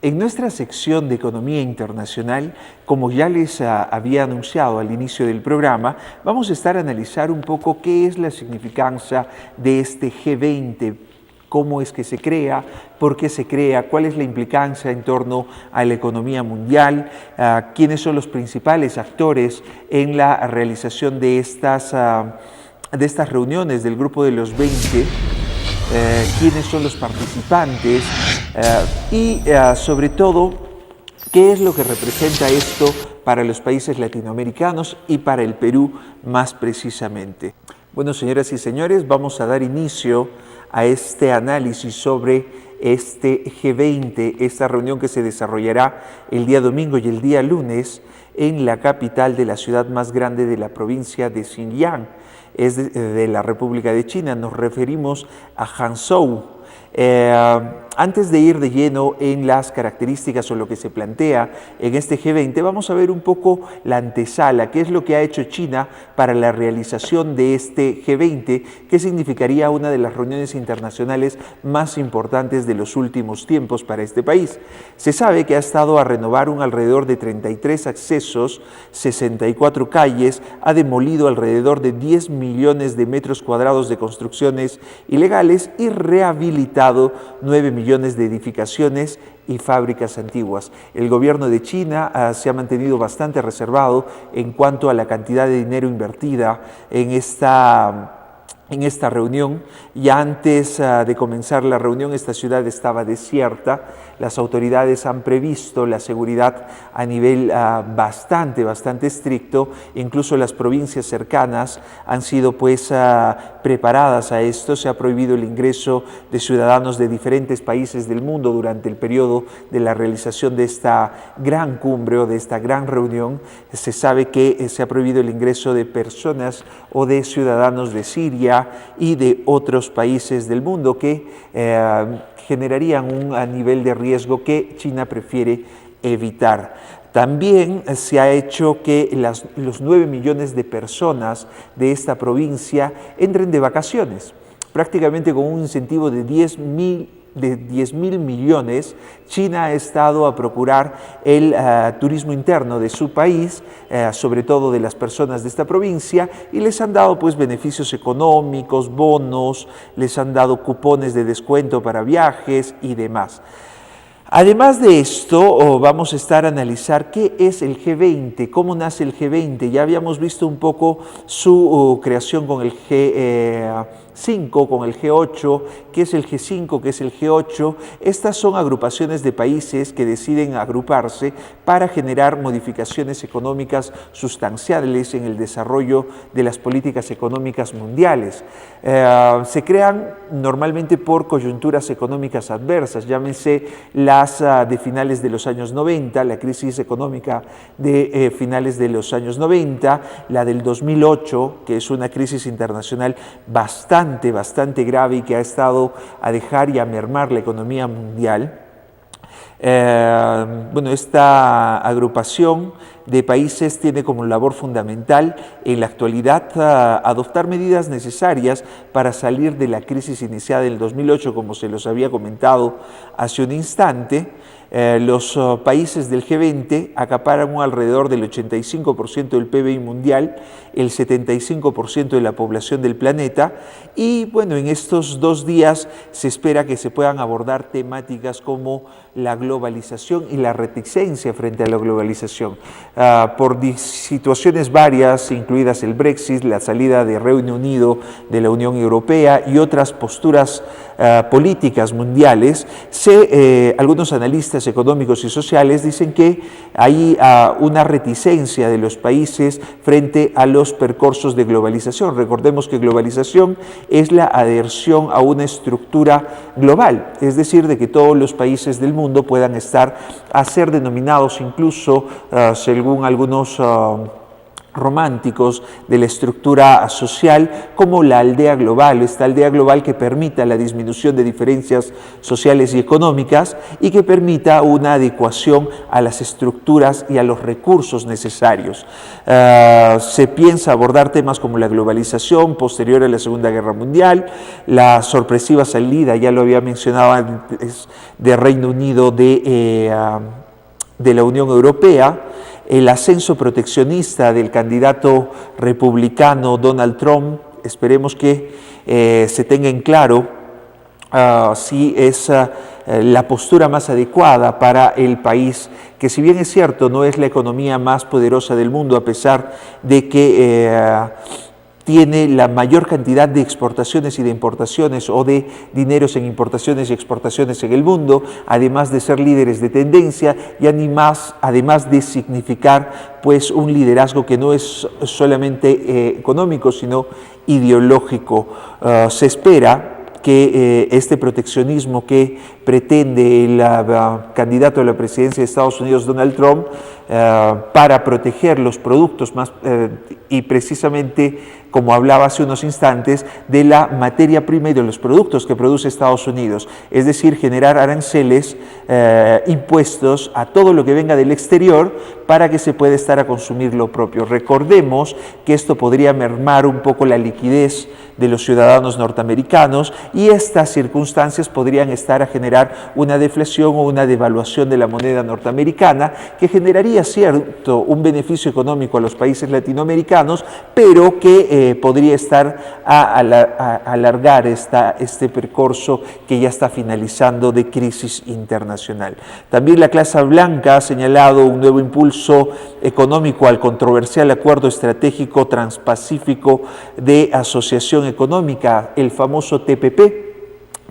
En nuestra sección de Economía Internacional, como ya les había anunciado al inicio del programa, vamos a estar a analizar un poco qué es la significancia de este G20, cómo es que se crea, por qué se crea, cuál es la implicancia en torno a la economía mundial, quiénes son los principales actores en la realización de estas reuniones del Grupo de los 20, quiénes son los participantes y sobre todo qué es lo que representa esto para los países latinoamericanos y para el Perú más precisamente. Bueno, señoras y señores, vamos a dar inicio a este análisis sobre este G20, esta reunión que se desarrollará el día domingo y el día lunes en la capital de la ciudad más grande de la provincia de Xinjiang, es de la República de China. Nos referimos a Hangzhou. Antes de ir de lleno en las características o lo que se plantea en este G20, vamos a ver un poco la antesala, qué es lo que ha hecho China para la realización de este G20, que significaría una de las reuniones internacionales más importantes de los últimos tiempos para este país. Se sabe que ha estado a renovar alrededor de 33 accesos, 64 calles, ha demolido alrededor de 10 millones de metros cuadrados de construcciones ilegales y rehabilitado 9 millones de edificaciones y fábricas antiguas. El gobierno de China se ha mantenido bastante reservado en cuanto a la cantidad de dinero invertida en esta reunión. Ya antes de comenzar la reunión, esta ciudad estaba desierta. Las autoridades han previsto la seguridad a nivel bastante estricto. Incluso las provincias cercanas han sido preparadas a esto. Se ha prohibido el ingreso de ciudadanos de diferentes países del mundo durante el periodo de la realización de esta gran cumbre o de esta gran reunión. Se sabe que se ha prohibido el ingreso de personas o de ciudadanos de Siria y de otros países del mundo que generarían un nivel de riesgo que China prefiere evitar. También se ha hecho que los 9 millones de personas de esta provincia entren de vacaciones, prácticamente con un incentivo de 10 mil millones. China ha estado a procurar el turismo interno de su país, sobre todo de las personas de esta provincia, y les han dado beneficios económicos, bonos, les han dado cupones de descuento para viajes y demás. Además de esto, vamos a estar a analizar qué es el G20, cómo nace el G20. Ya habíamos visto un poco su creación con el G5, con el G8, qué es el G5, qué es el G8. Estas son agrupaciones de países que deciden agruparse para generar modificaciones económicas sustanciales en el desarrollo de las políticas económicas mundiales. Se crean normalmente por coyunturas económicas adversas, llámense las de finales de los años 90, la crisis económica de finales de los años 90, la del 2008, que es una crisis internacional bastante grave y que ha estado a dejar y a mermar la economía mundial. Esta agrupación de países tiene como labor fundamental en la actualidad adoptar medidas necesarias para salir de la crisis iniciada en el 2008, como se los había comentado hace un instante. Los países del G20 acaparan alrededor del 85% del PBI mundial, el 75% de la población del planeta, y en estos 2 días se espera que se puedan abordar temáticas como la globalización y la reticencia frente a la globalización. Por situaciones varias, incluidas el Brexit, la salida de Reino Unido de la Unión Europea y otras posturas políticas mundiales, algunos analistas económicos y sociales dicen que hay una reticencia de los países frente a los percursos de globalización. Recordemos que globalización es la adhesión a una estructura global, es decir, de que todos los países del mundo puedan estar a ser denominados incluso, según algunos románticos de la estructura social, como la aldea global, esta aldea global que permita la disminución de diferencias sociales y económicas y que permita una adecuación a las estructuras y a los recursos necesarios. Se piensa abordar temas como la globalización posterior a la Segunda Guerra Mundial, la sorpresiva salida, ya lo había mencionado antes, de Reino Unido de la Unión Europea, el ascenso proteccionista del candidato republicano Donald Trump. Esperemos que se tenga en claro si es la postura más adecuada para el país, que si bien es cierto no es la economía más poderosa del mundo, a pesar de que tiene la mayor cantidad de exportaciones y de importaciones o de dineros en importaciones y exportaciones en el mundo, además de ser líderes de tendencia y además de significar pues un liderazgo que no es solamente económico, sino ideológico. Se espera que este proteccionismo que pretende el candidato a la presidencia de Estados Unidos, Donald Trump, para proteger los productos y precisamente, como hablaba hace unos instantes, de la materia prima y de los productos que produce Estados Unidos, es decir, generar aranceles, impuestos a todo lo que venga del exterior para que se pueda estar a consumir lo propio. Recordemos que esto podría mermar un poco la liquidez de los ciudadanos norteamericanos y estas circunstancias podrían estar a generar una deflación o una devaluación de la moneda norteamericana que generaría un beneficio económico a los países latinoamericanos, pero que podría estar a alargar este percurso que ya está finalizando de crisis internacional. También la Casa Blanca ha señalado un nuevo impulso económico al controversial Acuerdo Estratégico Transpacífico de Asociación Económica, el famoso TPP,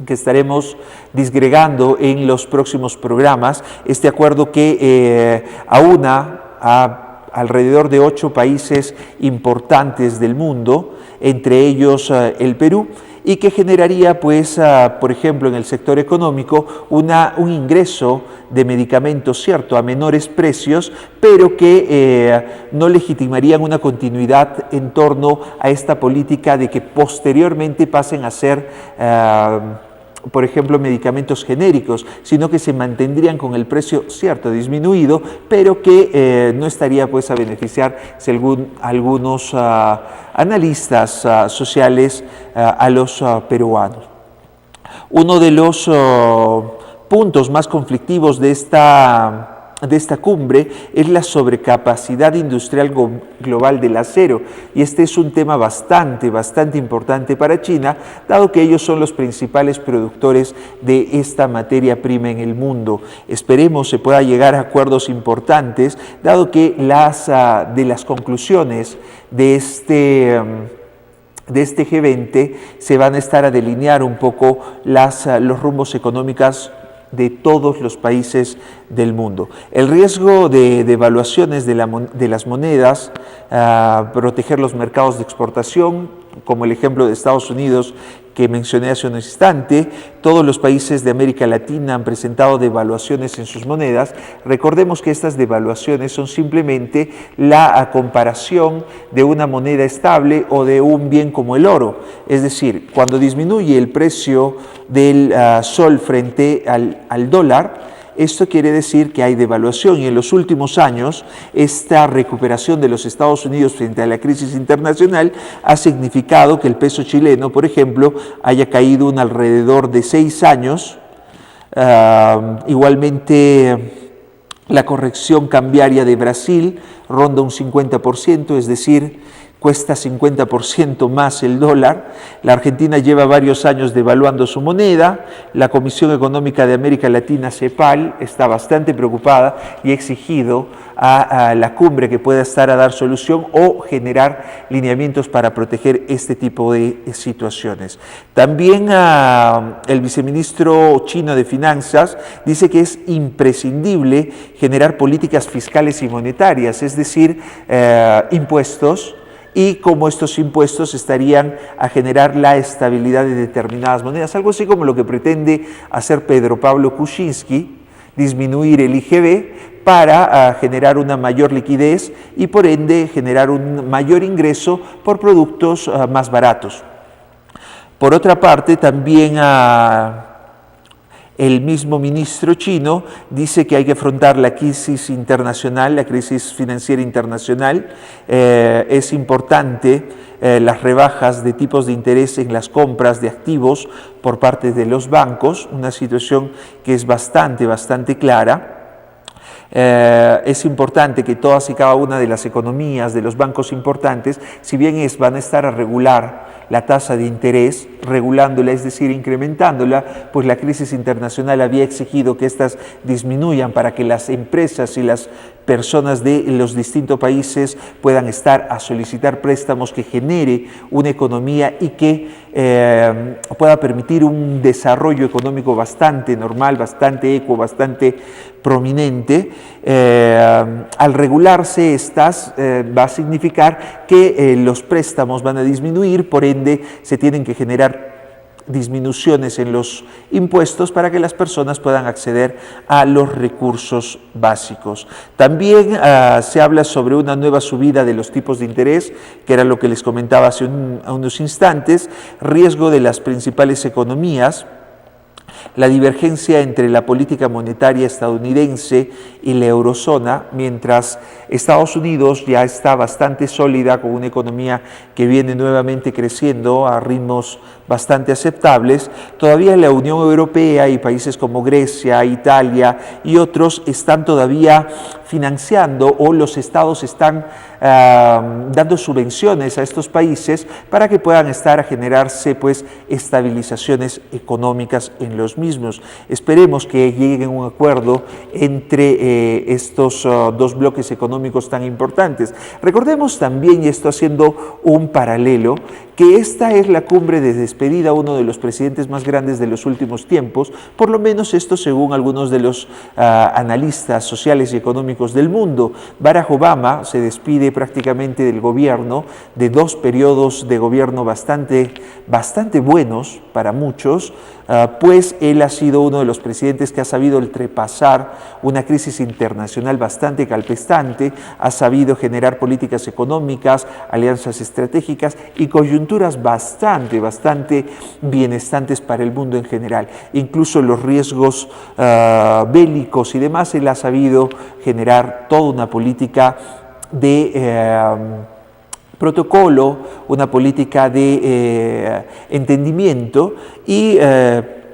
que estaremos disgregando en los próximos programas. Este acuerdo que aúna a alrededor de 8 países importantes del mundo, entre ellos el Perú, y que generaría, pues, por ejemplo, en el sector económico, un ingreso de medicamentos, cierto, a menores precios, pero que no legitimarían una continuidad en torno a esta política de que posteriormente pasen a ser por ejemplo, medicamentos genéricos, sino que se mantendrían con el precio, cierto, disminuido, pero que no estaría pues a beneficiar, según algunos analistas sociales, a los peruanos. Uno de los puntos más conflictivos de esta cumbre es la sobrecapacidad industrial global del acero, y este es un tema bastante importante para China, dado que ellos son los principales productores de esta materia prima en el mundo. Esperemos se pueda llegar a acuerdos importantes, dado que de las conclusiones de este G20 se van a estar a delinear un poco los rumbos económicos de todos los países del mundo. El riesgo de devaluaciones de las monedas, proteger los mercados de exportación, como el ejemplo de Estados Unidos que mencioné hace un instante. Todos los países de América Latina han presentado devaluaciones en sus monedas. Recordemos que estas devaluaciones son simplemente la comparación de una moneda estable o de un bien como el oro. Es decir, cuando disminuye el precio del sol frente al dólar, esto quiere decir que hay devaluación, y en los últimos años esta recuperación de los Estados Unidos frente a la crisis internacional ha significado que el peso chileno, por ejemplo, haya caído alrededor de 6 años. Igualmente, la corrección cambiaria de Brasil ronda un 50%, es decir, cuesta 50% más el dólar. La Argentina lleva varios años devaluando su moneda. La Comisión Económica de América Latina, CEPAL, está bastante preocupada y ha exigido a la cumbre que pueda estar a dar solución o generar lineamientos para proteger este tipo de situaciones. También el viceministro chino de Finanzas dice que es imprescindible generar políticas fiscales y monetarias, es decir, impuestos, y cómo estos impuestos estarían a generar la estabilidad de determinadas monedas, algo así como lo que pretende hacer Pedro Pablo Kuczynski, disminuir el IGB para generar una mayor liquidez y por ende generar un mayor ingreso por productos más baratos. Por otra parte, también el mismo ministro chino dice que hay que afrontar la crisis internacional, la crisis financiera internacional. Es importante las rebajas de tipos de interés en las compras de activos por parte de los bancos, una situación que es bastante clara. Es importante que todas y cada una de las economías de los bancos importantes, si bien van a estar a regular la tasa de interés, regulándola, es decir, incrementándola, pues la crisis internacional había exigido que éstas disminuyan para que las empresas y las personas de los distintos países puedan estar a solicitar préstamos que genere una economía y que pueda permitir un desarrollo económico bastante normal, bastante ecuo, bastante prominente. Al regularse estas, va a significar que los préstamos van a disminuir, por ende se tienen que generar disminuciones en los impuestos para que las personas puedan acceder a los recursos básicos. También se habla sobre una nueva subida de los tipos de interés, que era lo que les comentaba hace unos instantes, riesgo de las principales economías, la divergencia entre la política monetaria estadounidense y la eurozona, mientras Estados Unidos ya está bastante sólida con una economía que viene nuevamente creciendo a ritmos bastante aceptables, todavía la Unión Europea y países como Grecia, Italia y otros están todavía financiando, o los estados están dando subvenciones a estos países para que puedan estar a generarse pues estabilizaciones económicas en los mismos. Esperemos que lleguen a un acuerdo entre estos dos bloques económicos tan importantes. Recordemos también, y esto haciendo un paralelo, que esta es la cumbre de despedida, uno de los presidentes más grandes de los últimos tiempos, por lo menos esto según algunos de los analistas sociales y económicos del mundo. Barack Obama se despide prácticamente del gobierno, de dos periodos de gobierno bastante buenos para muchos, pues él ha sido uno de los presidentes que ha sabido ultrapasar una crisis internacional bastante calpestante, ha sabido generar políticas económicas, alianzas estratégicas y coyunturas bastante bienestantes para el mundo en general. Incluso los riesgos bélicos y demás, él ha sabido generar toda una política de protocolo, una política de entendimiento y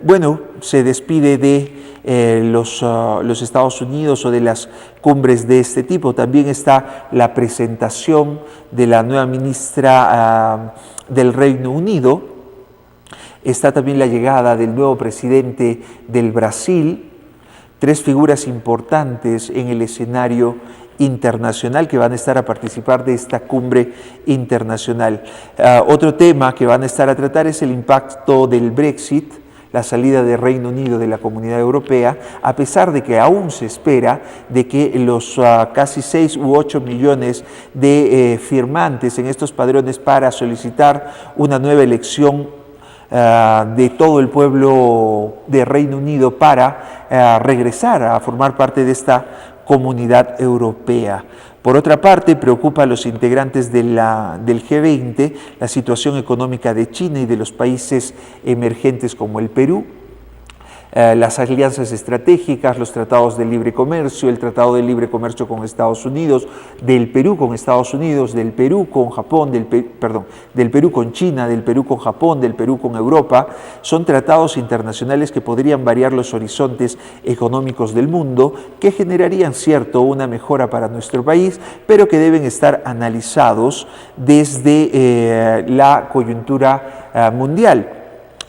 bueno, se despide de los Estados Unidos o de las cumbres de este tipo. También está la presentación de la nueva ministra del Reino Unido, está también la llegada del nuevo presidente del Brasil, tres figuras importantes en el escenario internacional que van a estar a participar de esta cumbre internacional. Otro tema que van a estar a tratar es el impacto del Brexit, la salida del Reino Unido de la Comunidad Europea, a pesar de que aún se espera de que los casi 6 u 8 millones de firmantes en estos padrones para solicitar una nueva elección de todo el pueblo de Reino Unido para regresar a formar parte de esta comunidad europea. Por otra parte, preocupa a los integrantes del G20 la situación económica de China y de los países emergentes como el Perú, las alianzas estratégicas, los tratados de libre comercio, el tratado de libre comercio con Estados Unidos, del Perú con Estados Unidos, del Perú con Japón, del Perú con China, del Perú con Japón, del Perú con Europa, son tratados internacionales que podrían variar los horizontes económicos del mundo, que generarían una mejora para nuestro país, pero que deben estar analizados desde la coyuntura mundial.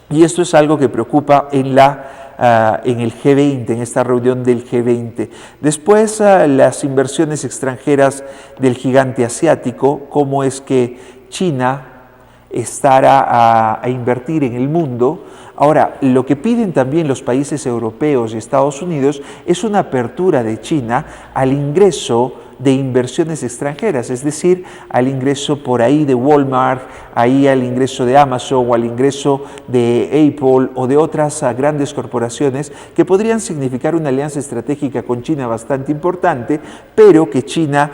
Y esto es algo que preocupa en el G20, en esta reunión del G20. Después, las inversiones extranjeras del gigante asiático, cómo es que China estará a invertir en el mundo, Ahora, lo que piden también los países europeos y Estados Unidos es una apertura de China al ingreso de inversiones extranjeras, es decir, al ingreso por ahí de Walmart, ahí al ingreso de Amazon o al ingreso de Apple o de otras grandes corporaciones que podrían significar una alianza estratégica con China bastante importante, pero que China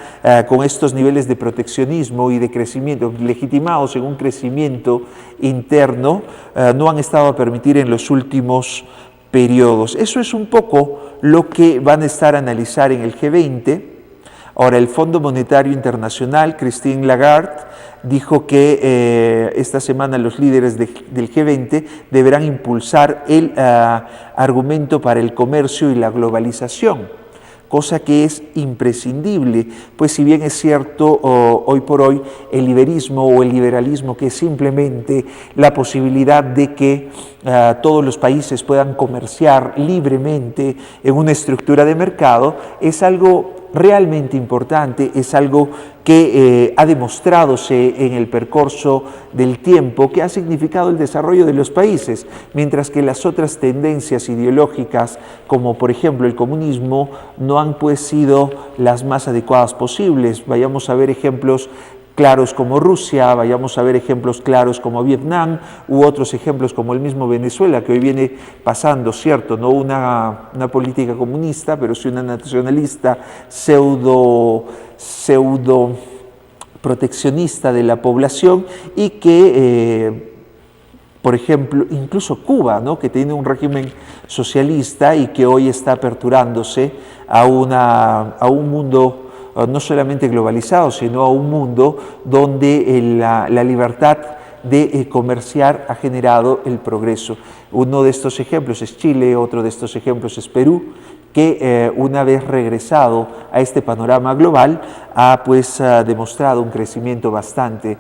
con estos niveles de proteccionismo y de crecimiento, legitimados en un crecimiento interno, no han estado a permitir en los últimos periodos. Eso es un poco lo que van a estar a analizar en el G20. Ahora, el Fondo Monetario Internacional, Christine Lagarde, dijo que esta semana los líderes del G20 deberán impulsar el argumento para el comercio y la globalización, cosa que es imprescindible, pues si bien es cierto hoy por hoy el liberismo o el liberalismo, que es simplemente la posibilidad de que todos los países puedan comerciar libremente en una estructura de mercado, es algo realmente importante, es algo que ha demostradose en el percurso del tiempo que ha significado el desarrollo de los países, mientras que las otras tendencias ideológicas, como por ejemplo el comunismo, no han pues sido las más adecuadas posibles. Vayamos a ver ejemplos claros como Rusia, vayamos a ver ejemplos claros como Vietnam u otros ejemplos como el mismo Venezuela, que hoy viene pasando, cierto, no una política comunista, pero sí una nacionalista pseudo proteccionista de la población y que por ejemplo, incluso Cuba, ¿no?, que tiene un régimen socialista y que hoy está aperturándose a un mundo no solamente globalizado, sino a un mundo donde la libertad de comerciar ha generado el progreso. Uno de estos ejemplos es Chile, otro de estos ejemplos es Perú, que una vez regresado a este panorama global ha pues demostrado un crecimiento bastante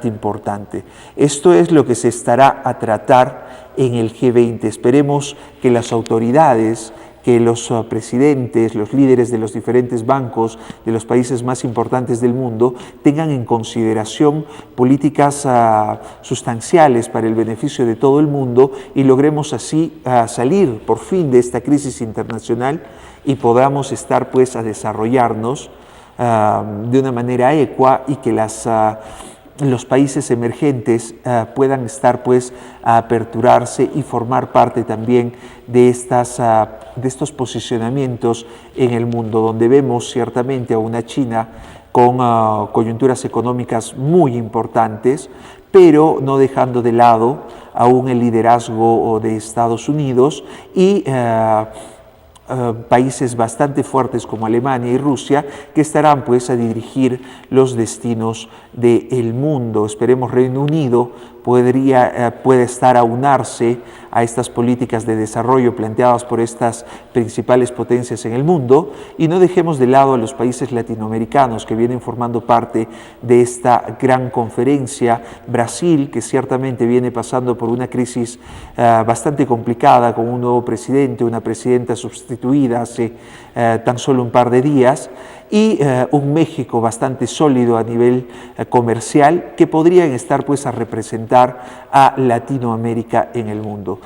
importante. Esto es lo que se estará a tratar en el G20. Esperemos que las autoridades, que los presidentes, los líderes de los diferentes bancos de los países más importantes del mundo tengan en consideración políticas sustanciales para el beneficio de todo el mundo y logremos así salir por fin de esta crisis internacional y podamos estar pues a desarrollarnos de una manera ecua y que los países emergentes puedan estar pues a aperturarse y formar parte también de estos posicionamientos en el mundo, donde vemos ciertamente a una China con coyunturas económicas muy importantes, pero no dejando de lado aún el liderazgo de Estados Unidos y países bastante fuertes como Alemania y Rusia que estarán pues a dirigir los destinos del mundo. Esperemos Reino Unido puede estar a unarse a estas políticas de desarrollo planteadas por estas principales potencias en el mundo y no dejemos de lado a los países latinoamericanos que vienen formando parte de esta gran conferencia. Brasil, que ciertamente viene pasando por una crisis bastante complicada con un nuevo presidente, una presidenta sustituida hace tan solo un par de días, y un México bastante sólido a nivel comercial que podrían estar pues a representar a Latinoamérica en el mundo.